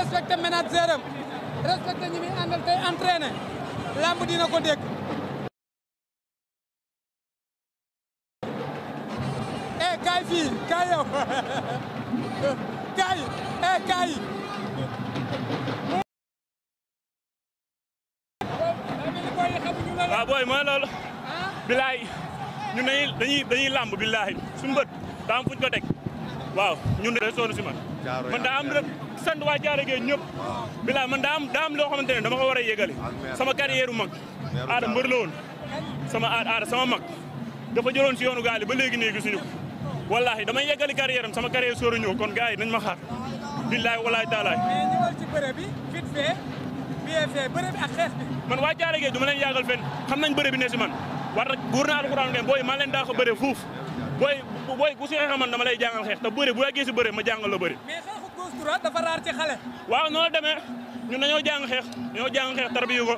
respecté manager am respecté ñi muy àndal tey entraîné lamb dina ko dégg. kaay fii kaay yow kaay kaay. waaw booy mooy loolu. bilaay ñun dañuy lamb bilaay suñu bët daa am fuñ ko teg waaw ñun de sonn si man daa am rek sant waa Jaara Géej ñëpp bilaay man daa am loo xamante ne dama ko war a yëgale sama carrière mag aada mbër la woon aada sama mag dafa jëloon si yoonu gaal yi ba léegi nii gisuñu ko wallaahi damay yeggali carrière am sama carrière sóoru ñëw kon gars yi nañ ma xaar bilaay wallaahi taalaay. mais ñëwal ci bëre bi vite fait bien fait bëre bi ak xeex bi. man waa Jaara Géej du ma leen yàggal fenn xam nañ bëre bi ne si man war na góor na alxuraan ngeen booy maa leen daa ko bëre fuuf booy ku si xeex man dama lay jàngal xeex te bëre bu yàggee si bëre ma jàngal la bëre. mais xeexu gauche droite dafa raar ci xale. waaw noonu la demee ñun dañoo jàng xeex tarbiyu ko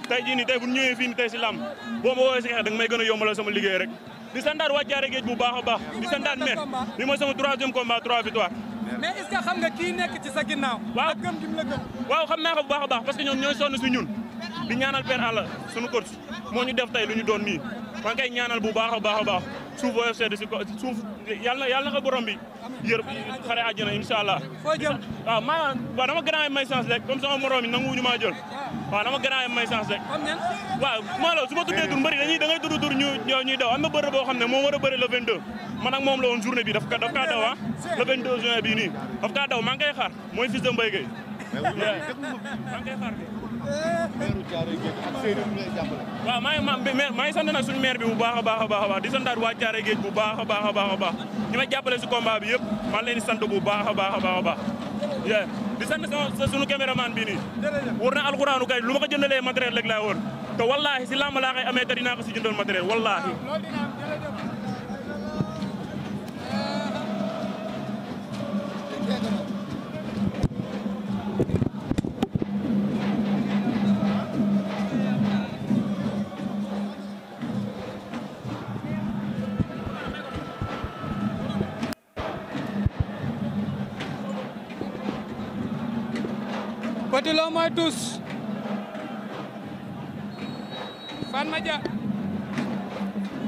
tey jii nii tey bu ñu ñëwee fii nii tey si làmb boo ma woowee si xeex da nga may gën a yombalal sama liggéey rek di sandaat waa Jaara Géej bu baax a baax di sandaat men bi mooy sama 3e combat 3 victoires. mais est-ce que xam nga kii nekk ci sa ginnaaw. waaw gëm gi mu la gëm. waaw xam naa ko bu baax a baax parce que ñoom ñooy sonn si ñun di ñaanal Père Alla sunu coach moo ñu def tey lu ñu doon nii maa ngi koy ñaanal bu baax a baax suuf booy sedd si suuf yàlla na ko borom bi yër xare àjjana incha allah. foo jëm waaw dama gën a may chance rek comme sama morom yi nanguwuñu maa jël waaw dama gën a may chance rek. comme ñan. waaw maa la su ma tuddee tur mbëri da ngay tudd tur ñuy daw am na bëre boo xam ne moom war a bëri le 22 man ak moom la woon journée bi daf kaa daw le 22 juin bii nii daf kaa daw maa ngi koy xaar mooy fils de Mbaye Gueye. maa ngi koy xaar. waaw maa ngi sant nag suñu maire bi bu baax a baax di santaat waa Thiaroye Géej bu baax a baax ñi ma jàppale si combat bi yëpp maa leen di sant bu baax a baax di sant suñu caméraman bi nii war na alxuraanu kay lu ma ko jëndalee matériel rek laa woon te wallaahi si làmb laa koy amee te dinaa ko si jëndal matériel wallaahi. Petit Lo mooy tous Fatma Dia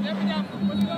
ñëpp ñam Petit Lo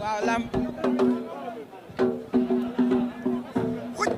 waaw lamb xuj